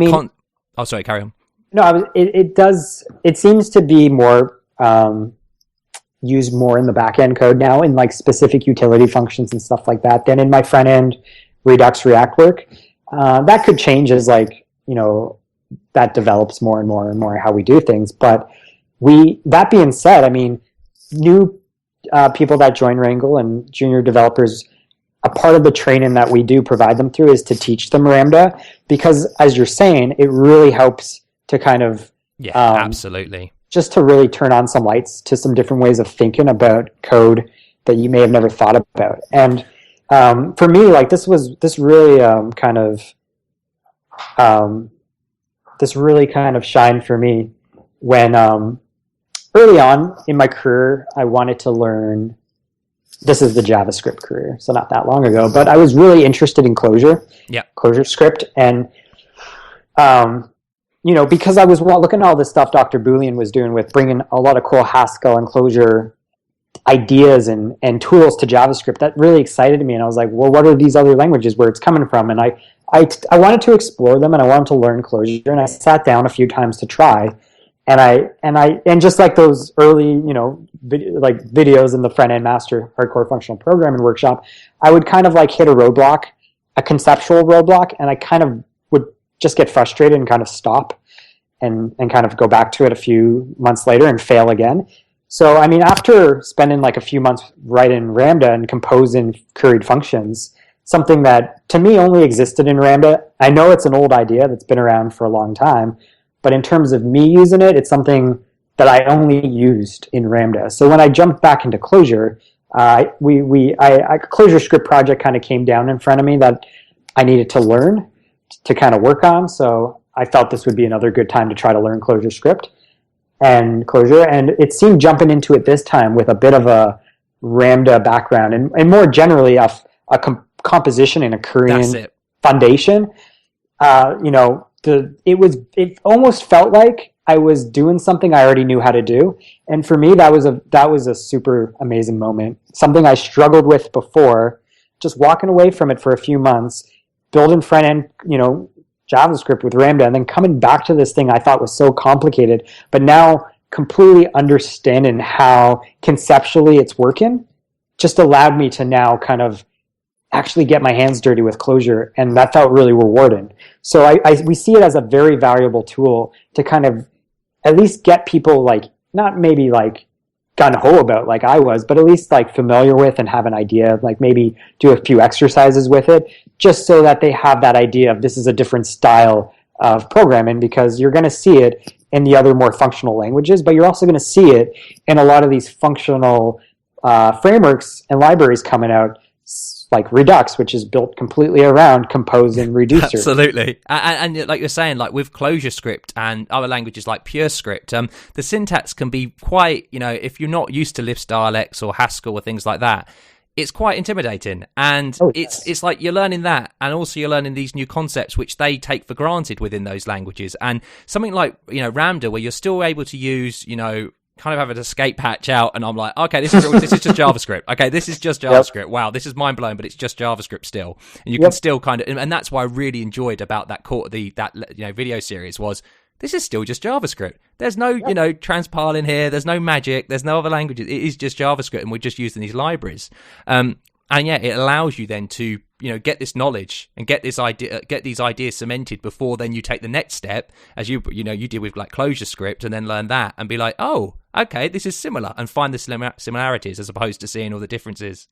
oh, sorry, carry on. No, it seems to be more, used more in the back end code now in like specific utility functions and stuff like that than in my front end Redux React work. That could change as like, you know, that develops more and more and more how we do things. But that being said, I mean, new people that join Wrangle and junior developers, a part of the training that we do provide them through is to teach them Ramda, because as you're saying, it really helps to kind of absolutely, just to really turn on some lights to some different ways of thinking about code that you may have never thought about. And for me, like this really kind of shined for me when early on in my career I wanted to learn. This is the JavaScript career, so not that long ago, but I was really interested in ClojureScript, and you know, because I was looking at all this stuff Dr. Boolean was doing with bringing a lot of cool Haskell and Clojure ideas and tools to JavaScript, that really excited me. And I was like, well, what are these other languages where it's coming from? And I wanted to explore them, and I wanted to learn Clojure. And I sat down a few times to try. And just like those early, you know, like videos in the Frontend Master Hardcore Functional Programming Workshop, I would kind of like hit a conceptual roadblock, and I kind of would just get frustrated and kind of stop and kind of go back to it a few months later and fail again. So, I mean, after spending like a few months writing Ramda and composing queried functions, something that to me only existed in Ramda, I know it's an old idea that's been around for a long time, but in terms of me using it, it's something that I only used in Ramda. So when I jumped back into Clojure, ClojureScript project kind of came down in front of me that I needed to learn to kind of work on. So I felt this would be another good time to try to learn ClojureScript and Clojure. And it seemed jumping into it this time with a bit of a Ramda background and more generally a composition and a Korean foundation. You know, it almost felt like I was doing something I already knew how to do. And for me, that was a super amazing moment. Something I struggled with before, just walking away from it for a few months, building front end, you know, JavaScript with Ramda, and then coming back to this thing I thought was so complicated, but now completely understanding how conceptually it's working just allowed me to now kind of actually get my hands dirty with Clojure, and that felt really rewarding. So we see it as a very valuable tool to kind of at least get people like, not maybe like gung-ho about like I was, but at least like familiar with and have an idea, like maybe do a few exercises with it, just so that they have that idea of this is a different style of programming, because you're going to see it in the other more functional languages, but you're also going to see it in a lot of these functional frameworks and libraries coming out, like Redux, which is built completely around compose and reducer. Absolutely. And like you're saying, like with ClojureScript and other languages like PureScript, the syntax can be quite, you know, if you're not used to Lisp dialects or Haskell or things like that, it's quite intimidating. And it's like you're learning that, and also you're learning these new concepts which they take for granted within those languages. And something like, you know, Ramda, where you're still able to use, you know, kind of have an escape hatch out, and I'm like, okay, this is just JavaScript. Okay, this is just JavaScript. Yep. Wow, this is mind blowing, but it's just JavaScript still, and you can still kind of, and that's what I really enjoyed about that video series was this is still just JavaScript. There's no you know transpiling here. There's no magic. There's no other languages. It is just JavaScript, and we're just using these libraries. And yeah, it allows you then to, you know, get this knowledge and get these ideas cemented before then you take the next step, as you did with like ClojureScript, and then learn that and be like, oh, okay, this is similar, and find the similarities as opposed to seeing all the differences.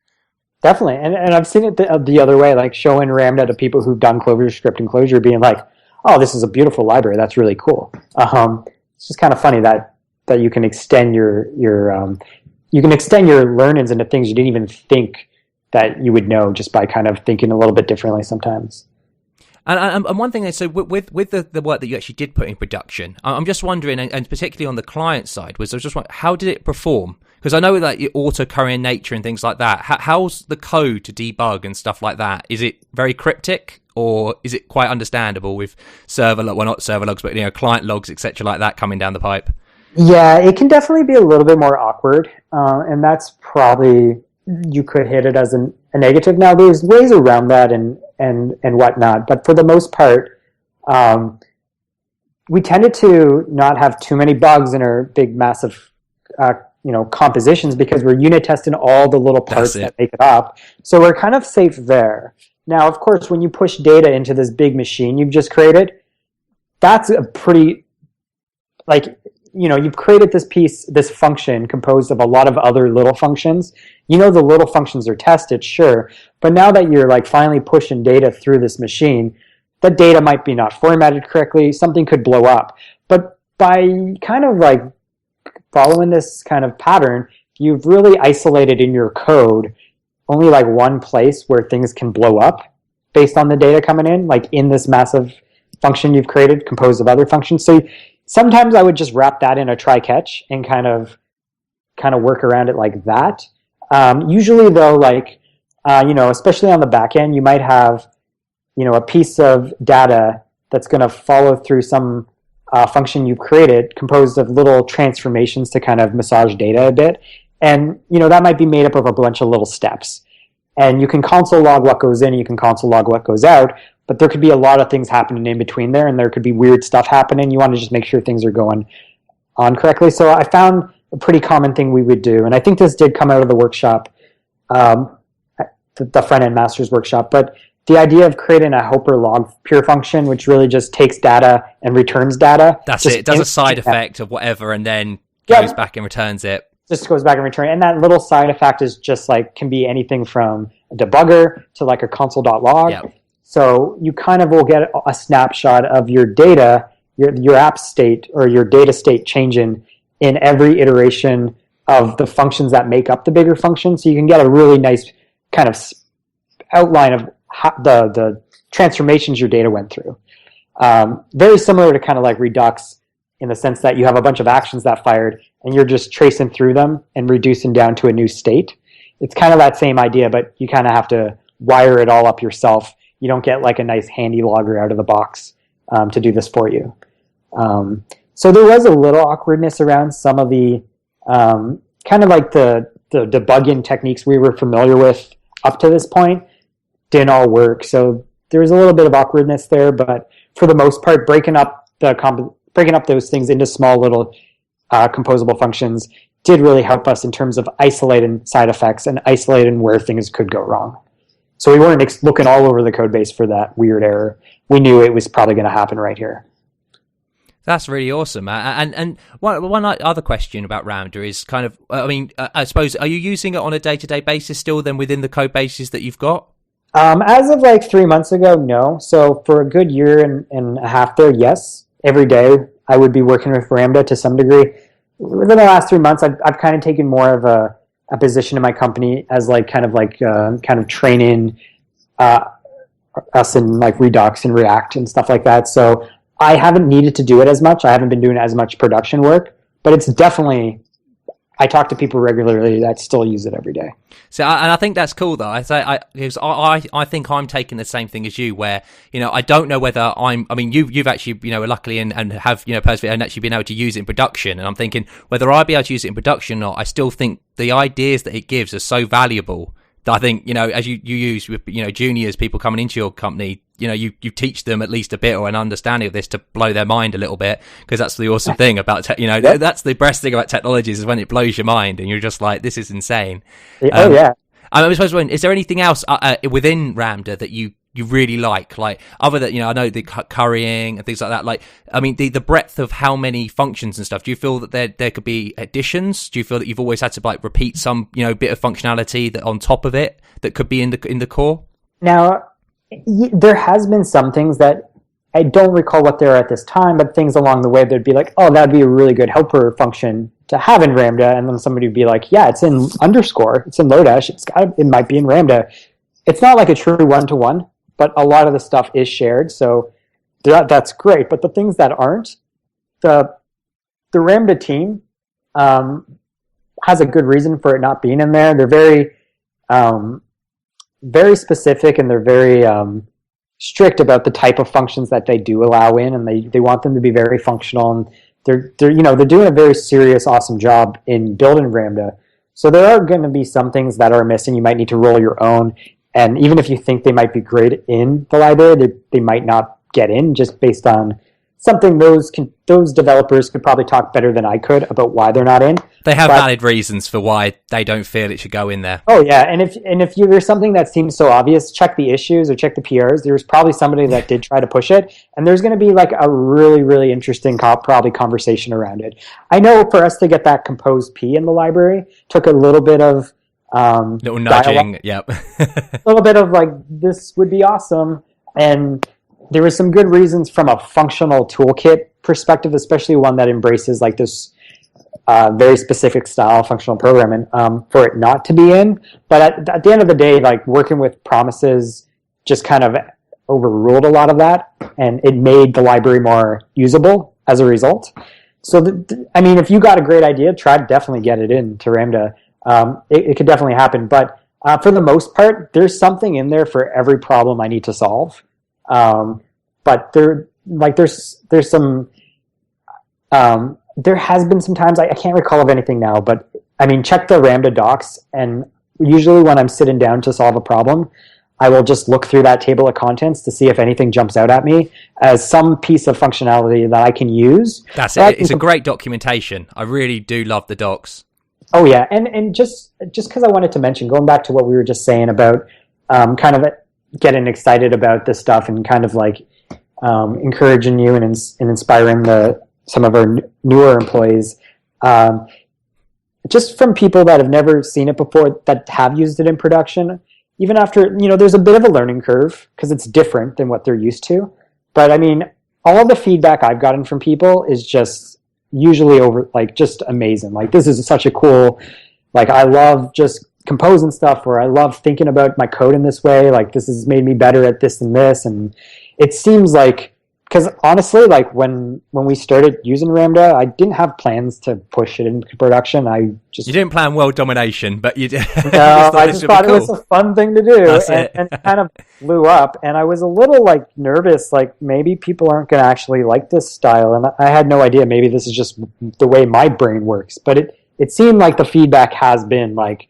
Definitely, and I've seen it the other way, like showing Ramda to people who've done ClojureScript and Clojure, being like, oh, this is a beautiful library. That's really cool. It's just kind of funny that you can extend your learnings into things you didn't even think that you would know just by kind of thinking a little bit differently sometimes. And one thing, so with the work that you actually did put in production, I'm just wondering, and particularly on the client side, I was just wondering, how did it perform? because I know that auto-currying nature and things like that. How's the code to debug and stuff like that? Is it very cryptic, or is it quite understandable with not server logs, but client logs, etc., like that coming down the pipe? Yeah, it can definitely be a little bit more awkward, and that's probably, you could hit it as a negative. Now, there's ways around that and whatnot, but for the most part, we tended to not have too many bugs in our big, massive, compositions, because we're unit testing all the little parts that make it up. So we're kind of safe there. Now, of course, when you push data into this big machine you've just created, that's a pretty, you've created this function composed of a lot of other little functions. The little functions are tested, sure, but now that you're finally pushing data through this machine, the data might be not formatted correctly, something could blow up. But by kind of following this kind of pattern, you've really isolated in your code only one place where things can blow up based on the data coming in this massive function you've created composed of other functions. So sometimes I would just wrap that in a try-catch and kind of work around it like that. Usually, though, especially on the back end, you might have, a piece of data that's going to follow through some function you've created composed of little transformations to kind of massage data a bit. And, that might be made up of a bunch of little steps. And you can console log what goes in, and you can console log what goes out, but there could be a lot of things happening in between there, and there could be weird stuff happening. You want to just make sure things are going on correctly. So I found a pretty common thing we would do, and I think this did come out of the workshop, the Frontend Masters workshop, but the idea of creating a helper log pure function, which really just takes data and returns data. That's it. It does a side effect of whatever, and then goes back and returns it. Just goes back and returns. And that little side effect is just can be anything from a debugger to a console.log. Yep. So you kind of will get a snapshot of your data, your app state or your data state changing in every iteration of the functions that make up the bigger function. So you can get a really nice kind of outline of how the transformations your data went through. Very similar to kind of Redux, in the sense that you have a bunch of actions that fired and you're just tracing through them and reducing down to a new state. It's kind of that same idea, but you kind of have to wire it all up yourself. You don't get a nice handy logger out of the box to do this for you. So there was a little awkwardness around some of the kind of the debugging techniques we were familiar with up to this point didn't all work. So there was a little bit of awkwardness there, but for the most part, breaking up those things into small little composable functions did really help us in terms of isolating side effects and isolating where things could go wrong. So we weren't looking all over the code base for that weird error. We knew it was probably going to happen right here. That's really awesome. And one other question about Ramda is kind of, I suppose, are you using it on a day-to-day basis still then within the code bases that you've got? As of 3 months ago, no. So for a good year and a half there, yes. Every day I would be working with Ramda to some degree. Within the last 3 months, I've kind of taken more of a position in my company as kind of training us in Redux and React and stuff like that. So I haven't needed to do it as much. I haven't been doing as much production work, but it's definitely, I talk to people regularly that still use it every day. So, and I think that's cool though. I think I'm taking the same thing as you, where I don't know whether you've actually luckily and have persevered and actually been able to use it in production, and I'm thinking whether I'll be able to use it in production or not. I still think the ideas that it gives are so valuable that I think as you use with juniors, people coming into your company, you teach them at least a bit or an understanding of this to blow their mind a little bit, because that's the awesome thing about that's the best thing about technologies, is when it blows your mind and you're just like, this is insane. Yeah. I suppose, is there anything else within Ramda that you really like other than I know the currying and things like that, the breadth of how many functions and stuff? Do you feel that there could be additions? Do you feel that you've always had to repeat some bit of functionality that on top of it that could be in the core? Now, there has been some things that I don't recall what they are at this time, but things along the way that'd be oh, that'd be a really good helper function to have in Ramda, and then somebody would be yeah, it's in underscore, it's in Lodash, it might be in Ramda. It's not a true one-to-one, but a lot of the stuff is shared, so that's great. But the things that aren't, the Ramda team has a good reason for it not being in there. They're very specific, and they're very strict about the type of functions that they do allow in, and they want them to be very functional. And they're doing a very serious, awesome job in building Ramda. So there are going to be some things that are missing. You might need to roll your own, and even if you think they might be great in the library, they might not get in just based on something those developers could probably talk better than I could about why they're not in. They have valid reasons for why they don't feel it should go in there. Oh yeah, and if there's something that seems so obvious, check the issues or check the PRs. There's probably somebody that did try to push it, and there's going to be like a really, really interesting probably conversation around it. I know for us to get that compose P in the library took a little bit of little nudging, yep. A little bit of like, this would be awesome, and there were some good reasons from a functional toolkit perspective, especially one that embraces like this very specific style of functional programming, for it not to be in. But at the end of the day, like working with promises just kind of overruled a lot of that, and it made the library more usable as a result. So, I mean, if you got a great idea, try to definitely get it into Ramda. It could definitely happen. But for the most part, there's something in there for every problem I need to solve. But there's some, there has been some times, I can't recall of anything now, but I mean, check the Ramda docs, and usually when I'm sitting down to solve a problem, I will just look through that table of contents to see if anything jumps out at me as some piece of functionality that I can use. That's it. It's a great documentation. I really do love the docs. Oh yeah, and just because I wanted to mention, going back to what we were just saying about kind of getting excited about this stuff and kind of like encouraging you and inspiring some of our newer employees, just from people that have never seen it before, that have used it in production, even after, there's a bit of a learning curve because it's different than what they're used to. But I mean, all of the feedback I've gotten from people is just usually just amazing. Like, this is such a cool, like, I love just composing stuff, or I love thinking about my code in this way. Like, this has made me better at this and this. And it seems like, because honestly, like when we started using Ramda, I didn't have plans to push it into production. You didn't plan world domination, but you did. No, I just thought it was a fun thing to do, and kind of blew up. And I was a little like nervous, like maybe people aren't going to actually like this style. And I had no idea. Maybe this is just the way my brain works. But it seemed like the feedback has been like,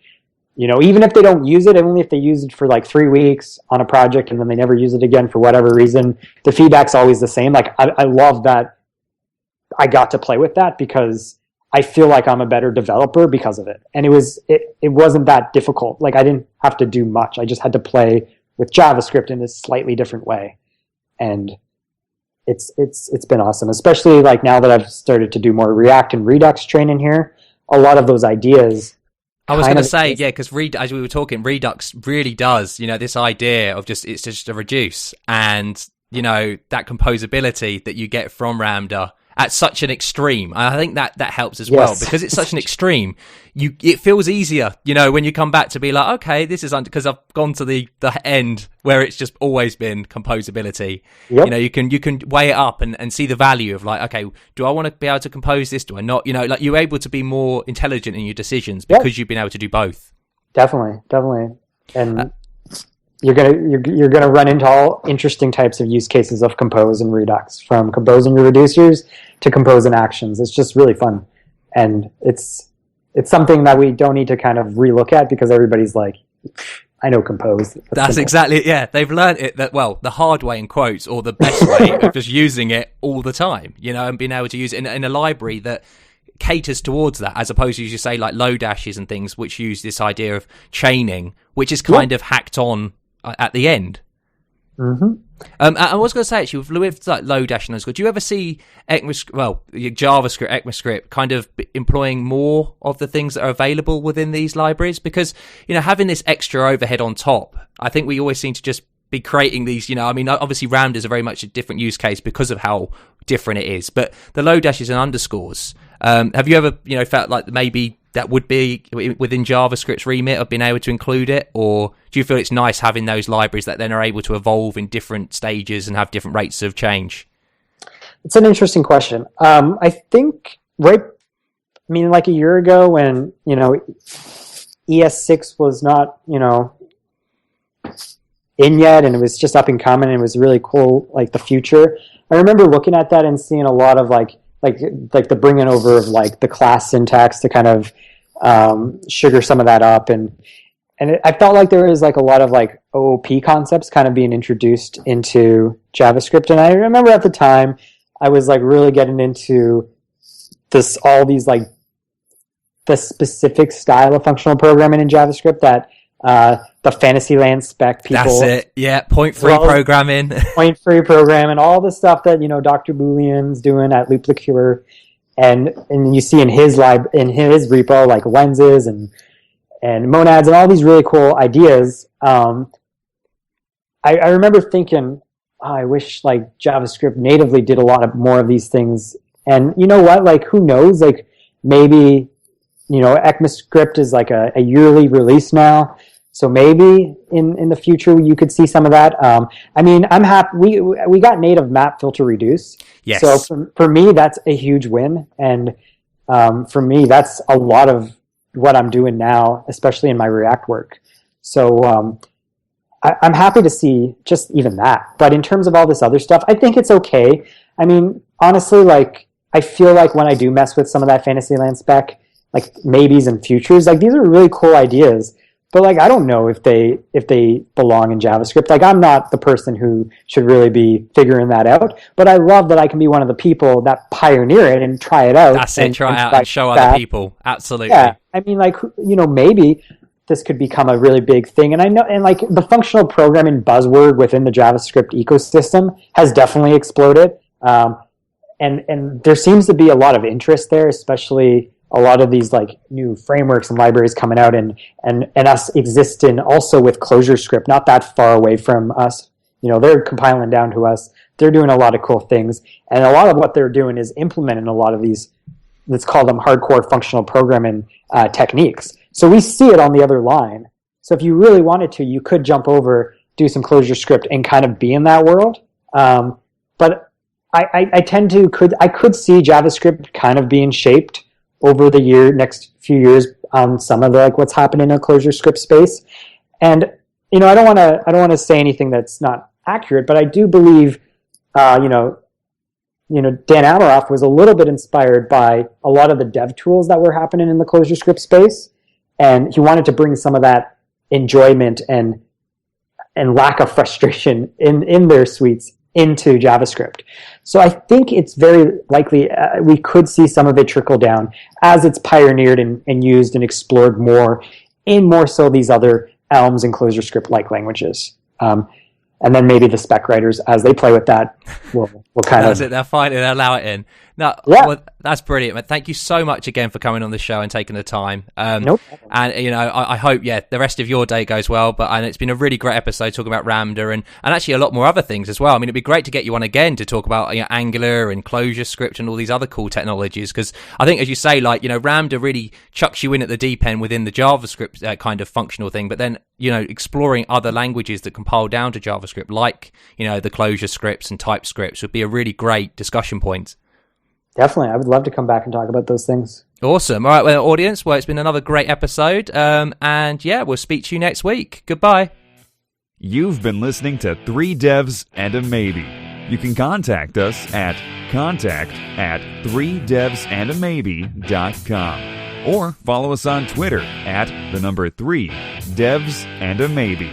even if they don't use it, only if they use it for like 3 weeks on a project and then they never use it again for whatever reason, the feedback's always the same. Like, I love that I got to play with that, because I feel like I'm a better developer because of it. And it wasn't that difficult. Like, I didn't have to do much. I just had to play with JavaScript in a slightly different way. And it's been awesome, especially like now that I've started to do more React and Redux training here. A lot of those ideas, I was going to say, yeah, because as we were talking, Redux really does, this idea of it's just a reduce, and, that composability that you get from Ramda at such an extreme. And I think that helps as well, because it's such an extreme. It feels easier, when you come back to be like, okay, this is because I've gone to the end where it's just always been composability. Yep. You can weigh it up and see the value of like, okay, do I want to be able to compose this? Do I not? Like, you're able to be more intelligent in your decisions because you've been able to do both. Definitely. And you're gonna run into all interesting types of use cases of compose and Redux, from composing your reducers to composing actions. It's just really fun, and it's something that we don't need to kind of relook at, because everybody's like, I know compose. That's exactly it. Yeah, they've learned it the hard way, in quotes, or the best way of just using it all the time, and being able to use it in a library that caters towards that, as opposed to, you say, like Lodash and things, which use this idea of chaining, which is kind of hacked on at the end. Mm-hmm. I was going to say, actually, with like Lodash and those, do you ever see JavaScript, ECMAScript kind of employing more of the things that are available within these libraries? Because, having this extra overhead on top, I think we always seem to just be creating these, obviously Ramda is a very much a different use case because of how different it is, but the Lodashes and underscores, have you ever, felt like maybe that would be within JavaScript's remit of being able to include it? Or do you feel it's nice having those libraries that then are able to evolve in different stages and have different rates of change? It's an interesting question. I think I mean, like a year ago when, ES6 was not, in yet, and it was just up and coming, and it was really cool, like the future. I remember looking at that and seeing a lot of like the bringing over of like the class syntax to kind of sugar some of that up, and I felt like there was like a lot of like OOP concepts kind of being introduced into JavaScript. And I remember at the time I was like really getting into all these like the specific style of functional programming in JavaScript that the Fantasyland spec people. That's it. Yeah, point-free programming. Point-free programming, all the stuff that Dr. Boolean's doing at Loop Liqueur, and you see in his repo like lenses and monads and all these really cool ideas. I remember thinking, I wish like JavaScript natively did a lot more of these things. And you know what? Like, who knows? Like, maybe ECMAScript is like a yearly release now. So maybe in the future you could see some of that. I mean, I'm happy we got native map filter reduce. Yes. So for me, that's a huge win, and for me, that's a lot of what I'm doing now, especially in my React work. So I'm happy to see just even that. But in terms of all this other stuff, I think it's okay. I mean, honestly, like I feel like when I do mess with some of that Fantasyland spec, like maybes and futures, like these are really cool ideas. But like I don't know if they belong in JavaScript. Like I'm not the person who should really be figuring that out. But I love that I can be one of the people that pioneer it and try it out. That's it. Try it out and show other people. Absolutely. Yeah. I mean, like maybe this could become a really big thing. And I know, and like the functional programming buzzword within the JavaScript ecosystem has definitely exploded. And there seems to be a lot of interest there, especially a lot of these like new frameworks and libraries coming out, and us existing also with ClojureScript, not that far away from us. They're compiling down to us. They're doing a lot of cool things, and a lot of what they're doing is implementing a lot of these, let's call them hardcore functional programming techniques. So we see it on the other line. So if you really wanted to, you could jump over, do some ClojureScript, and kind of be in that world. But I could see JavaScript kind of being shaped over the next few years on some of the like what's happening in a ClojureScript space. And I don't want to say anything that's not accurate, but I do believe Dan Amaroff was a little bit inspired by a lot of the dev tools that were happening in the ClojureScript space, and he wanted to bring some of that enjoyment and lack of frustration in their suites into JavaScript. So I think it's very likely we could see some of it trickle down as it's pioneered and used and explored more so these other Elms and ClojureScript-like languages. And then maybe the spec writers, as they play with that, will kind of... That's it, they'll find it, they'll allow it in. No, yeah. Well, that's brilliant, man. Thank you so much again for coming on the show and taking the time. Nope. And, I hope, the rest of your day goes well. And it's been a really great episode talking about Ramda and actually a lot more other things as well. I mean, it'd be great to get you on again to talk about Angular and ClojureScript and all these other cool technologies. Because I think, as you say, Ramda really chucks you in at the deep end within the JavaScript kind of functional thing. But then, exploring other languages that compile down to JavaScript, like, the ClojureScripts and TypeScripts would be a really great discussion point. Definitely. I would love to come back and talk about those things. Awesome. All right, well, audience, it's been another great episode. We'll speak to you next week. Goodbye. You've been listening to 3 Devs and a Maybe. You can contact us at contact@3devsandamaybe.com or follow us on Twitter at 3 Devs and a Maybe.